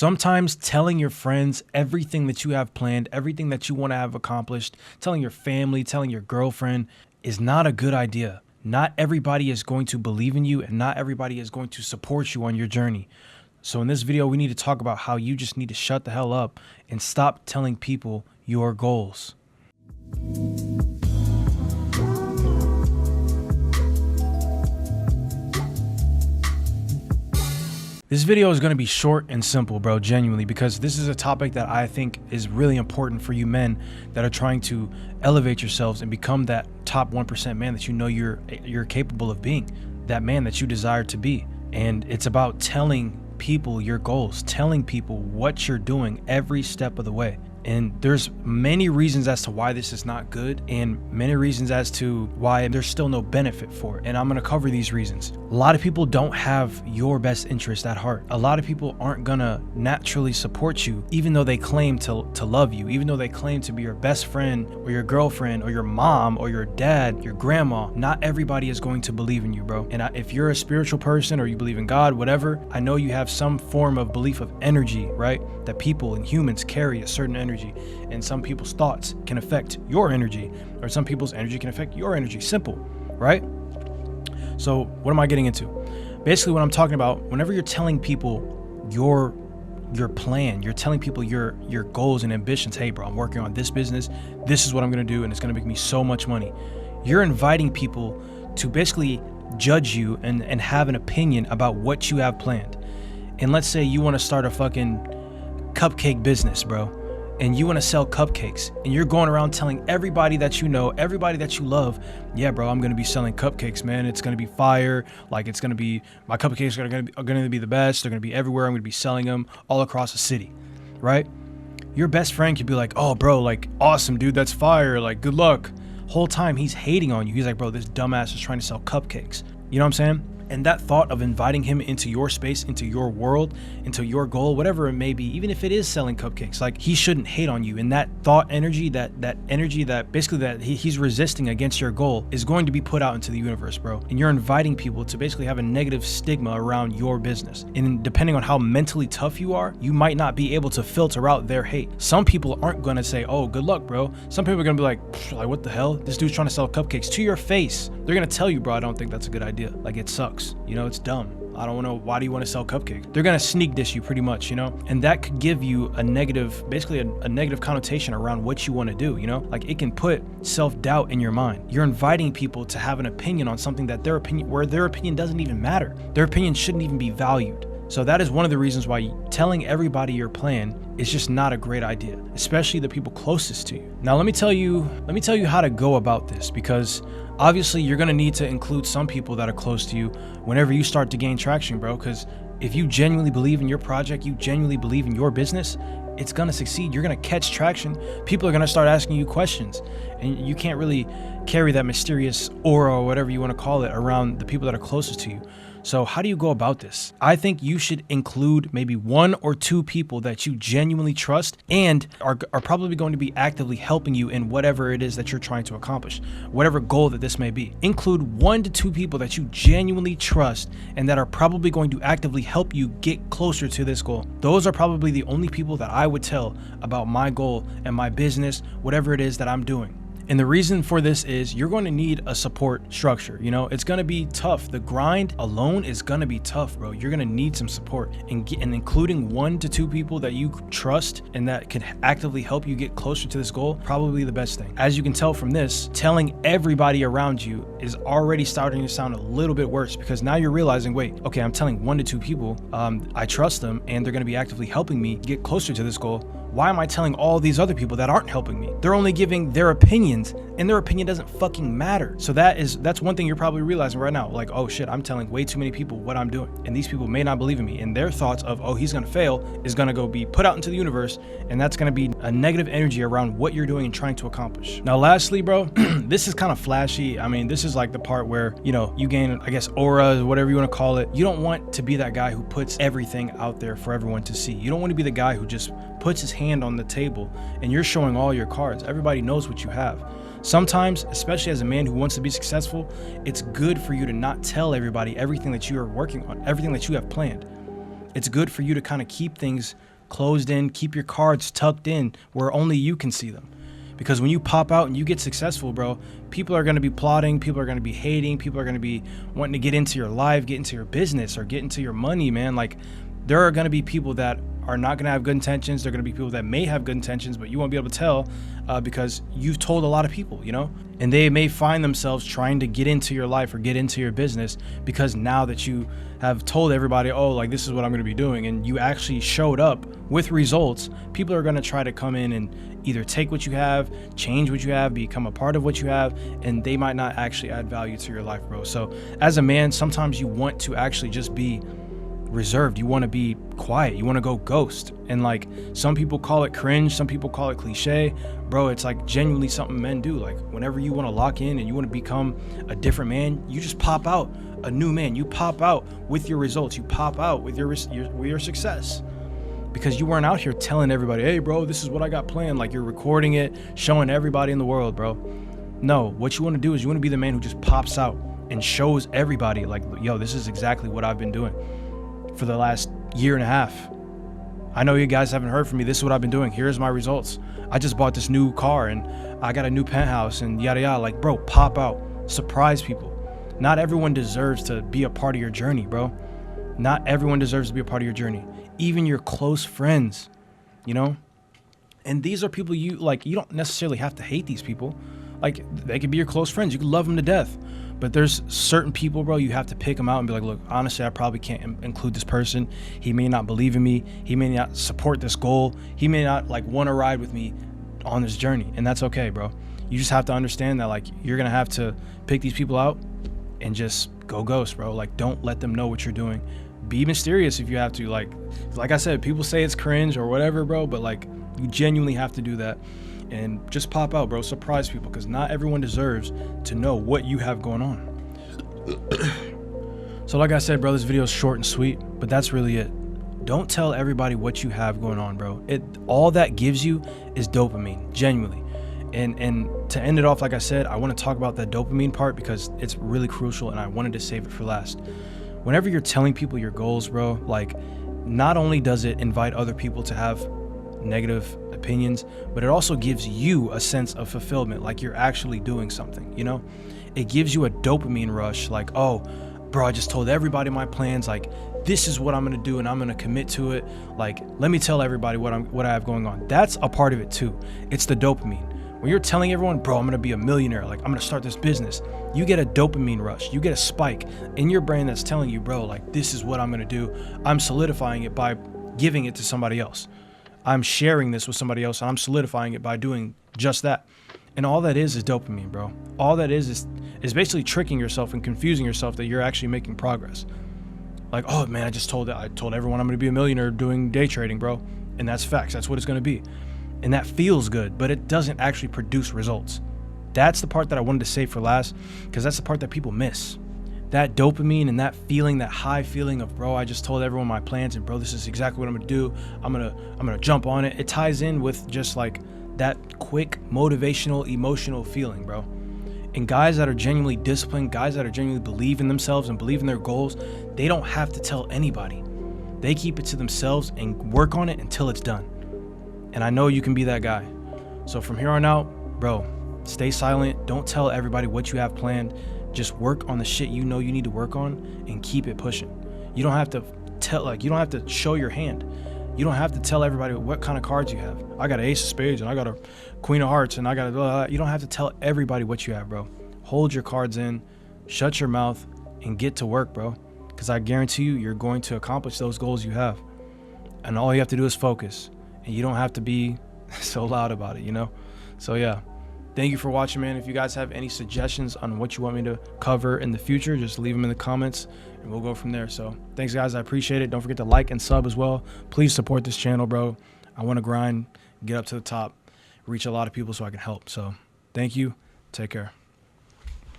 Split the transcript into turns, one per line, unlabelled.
Sometimes telling your friends everything that you have planned, everything that you want to have accomplished, telling your family, telling your girlfriend is not a good idea. Not everybody is going to believe in you, and not everybody is going to support you on your journey. So in this video, we need to talk about how you just need to shut the hell up and stop telling people your goals. This video is going to be short and simple, bro, genuinely, because this is a topic that I think is really important for you men that are trying to elevate yourselves and become that top 1% man that you know you're capable of being, that man that you desire to be. And it's about telling people your goals, telling people what you're doing every step of the way. And there's many reasons as to why this is not good, and many reasons as to why there's still no benefit for it. And I'm going to cover these reasons. A lot of people don't have your best interest at heart. A lot of people aren't going to naturally support you, even though they claim to love you, even though they claim to be your best friend or your girlfriend or your mom or your dad, your grandma. Not everybody is going to believe in you, bro. And if you're a spiritual person or you believe in God, whatever, I know you have some form of belief of energy, right? That people and humans carry a certain energy. And some people's thoughts can affect your energy, or some people's energy can affect your energy. Simple, right? So what am I getting into? Basically, what I'm talking about, whenever you're telling people your plan, you're telling people your goals and ambitions. Hey, bro, I'm working on this business. This is what I'm going to do, and it's going to make me so much money. You're inviting people to basically judge you and have an opinion about what you have planned. And let's say you want to start a fucking cupcake business, bro. And you want to sell cupcakes, and you're going around telling everybody that you know, everybody that you love, yeah, bro, I'm going to be selling cupcakes, man. It's going to be fire. Like, it's going to be, my cupcakes are going to be the best. They're going to be everywhere. I'm going to be selling them all across the city, right? Your best friend could be like, oh, bro, like, awesome, dude. That's fire. Like, good luck. Whole time he's hating on you. He's like, bro, this dumbass is trying to sell cupcakes. You know what I'm saying? And that thought of inviting him into your space, into your world, into your goal, whatever it may be, even if it is selling cupcakes, like, he shouldn't hate on you. And that thought energy, that energy that basically that he's resisting against your goal is going to be put out into the universe, bro. And you're inviting people to basically have a negative stigma around your business. And depending on how mentally tough you are, you might not be able to filter out their hate. Some people aren't going to say, oh, good luck, bro. Some people are going to be like, what the hell? This dude's trying to sell cupcakes to your face. They're going to tell you, bro, I don't think that's a good idea. Like, it sucks. You know, it's dumb. I don't know. Why do you want to sell cupcakes? They're going to sneak dish you pretty much, you know, and that could give you a negative, basically a negative connotation around what you want to do, you know, like it can put self-doubt in your mind. You're inviting people to have an opinion on something that their opinion doesn't even matter. Their opinion shouldn't even be valued. So that is one of the reasons why telling everybody your plan is just not a great idea, especially the people closest to you. Now, let me tell you how to go about this, because obviously you're going to need to include some people that are close to you whenever you start to gain traction, bro, because if you genuinely believe in your project, you genuinely believe in your business, it's going to succeed. You're going to catch traction. People are going to start asking you questions, and you can't really carry that mysterious aura or whatever you want to call it around the people that are closest to you. So how do you go about this? I think you should include maybe 1 or 2 people that you genuinely trust and are probably going to be actively helping you in whatever it is that you're trying to accomplish, whatever goal that this may be. Include 1 to 2 people that you genuinely trust and that are probably going to actively help you get closer to this goal. Those are probably the only people that I would tell about my goal and my business, whatever it is that I'm doing. And the reason for this is you're going to need a support structure. You know, it's going to be tough. The grind alone is going to be tough, bro. You're going to need some support, and including 1 to 2 people that you trust and that can actively help you get closer to this goal, probably the best thing. As you can tell from this, telling everybody around you is already starting to sound a little bit worse, because now you're realizing, wait, okay, I'm telling 1 to 2 people, I trust them and they're going to be actively helping me get closer to this goal. Why am I telling all these other people that aren't helping me? They're only giving their opinions, and their opinion doesn't fucking matter. So that's one thing you're probably realizing right now. Like, oh shit, I'm telling way too many people what I'm doing, and these people may not believe in me, and their thoughts of, oh, he's gonna fail is gonna go be put out into the universe, and that's gonna be a negative energy around what you're doing and trying to accomplish. Now, lastly, bro, this is kind of flashy. I mean, this is like the part where, you know, you gain, I guess, aura, whatever you want to call it. You don't want to be that guy who puts everything out there for everyone to see. You don't want to be the guy who just puts his hand on the table and you're showing all your cards. Everybody knows what you have. Sometimes, especially as a man who wants to be successful, it's good for you to not tell everybody everything that you are working on, everything that you have planned. It's good for you to kind of keep things closed in, keep your cards tucked in where only you can see them. Because when you pop out and you get successful, bro, people are going to be plotting, people are going to be hating, people are going to be wanting to get into your life, get into your business, or get into your money, man. Like, there are going to be people that are not going to have good intentions. There are going to be people that may have good intentions, but you won't be able to tell because you've told a lot of people, you know, and they may find themselves trying to get into your life or get into your business because now that you have told everybody, oh, like, this is what I'm going to be doing, and you actually showed up with results, people are going to try to come in and either take what you have, change what you have, become a part of what you have, and they might not actually add value to your life, bro. So as a man, sometimes you want to actually just be reserved. You want to be quiet. You want to go ghost. And like, some people call it cringe, some people call it cliche, bro. It's like genuinely something men do. Like, whenever you want to lock in and you want to become a different man, you just pop out a new man. You pop out with your results. You pop out with your success, because you weren't out here telling everybody, hey bro, this is what I got planned. Like, you're recording it, showing everybody in the world, bro. No, what you want to do is you want to be the man who just pops out and shows everybody, like, yo, this is exactly what I've been doing for the last year and a half. I know you guys haven't heard from me. This is what I've been doing. Here's my results. I just bought this new car and I got a new penthouse and yada yada. Like, bro, pop out, surprise people. Not everyone deserves to be a part of your journey, bro. Not everyone deserves to be a part of your journey. Even your close friends, you know? And these are people you don't necessarily have to hate these people. Like, they could be your close friends. You could love them to death. But there's certain people, bro, you have to pick them out and be like, look, honestly, I probably can't include this person. He may not believe in me. He may not support this goal. He may not like want to ride with me on this journey. And that's okay, bro. You just have to understand that, like, you're going to have to pick these people out and just go ghost, bro. Like, don't let them know what you're doing. Be mysterious if you have to. Like I said, people say it's cringe or whatever, bro, but like, you genuinely have to do that. And just pop out, bro. Surprise people, because not everyone deserves to know what you have going on. So like I said, bro, this video is short and sweet, but that's really it. Don't tell everybody what you have going on, bro. All that gives you is dopamine, genuinely. And to end it off, like I said, I want to talk about that dopamine part because it's really crucial, and I wanted to save it for last. Whenever you're telling people your goals, bro, like, not only does it invite other people to have negative opinions, but it also gives you a sense of fulfillment, like you're actually doing something, you know? It gives you a dopamine rush, like, oh, bro, I just told everybody my plans, like, this is what I'm gonna do and I'm gonna commit to it. Like, let me tell everybody what I have going on. That's a part of it too. It's the dopamine. When you're telling everyone, bro, I'm gonna be a millionaire, like, I'm gonna start this business, you get a dopamine rush. You get a spike in your brain that's telling you, bro, like, this is what I'm gonna do. I'm solidifying it by giving it to somebody else. I'm sharing this with somebody else, and I'm solidifying it by doing just that. And all that is dopamine, bro. All that is basically tricking yourself and confusing yourself that you're actually making progress. Like, oh man, I told everyone I'm gonna be a millionaire doing day trading, bro. And that's facts. That's what it's gonna be. And that feels good, but it doesn't actually produce results. That's the part that I wanted to save for last, because that's the part that people miss. That dopamine and that feeling, that high feeling of, bro, I just told everyone my plans, and bro, this is exactly what I'm gonna do. I'm gonna jump on it. It ties in with just like that quick motivational, emotional feeling, bro. And guys that are genuinely disciplined, guys that are genuinely believe in themselves and believe in their goals, they don't have to tell anybody. They keep it to themselves and work on it until it's done. And I know you can be that guy. So from here on out, bro, stay silent. Don't tell everybody what you have planned. Just work on the shit you know you need to work on and keep it pushing. You don't have to you don't have to show your hand. You don't have to tell everybody what kind of cards you have. I got an ace of spades and I got a queen of hearts and I got a blah, blah. You don't have to tell everybody what you have, bro. Hold your cards in, shut your mouth, and get to work, bro. Because I guarantee you're going to accomplish those goals you have. And all you have to do is focus. And you don't have to be so loud about it, you know? So yeah, thank you for watching, man. If you guys have any suggestions on what you want me to cover in the future, just leave them in the comments and we'll go from there. So thanks, guys. I appreciate it. Don't forget to like and sub as well. Please support this channel, bro. I want to grind, get up to the top, reach a lot of people so I can help. So thank you. Take care.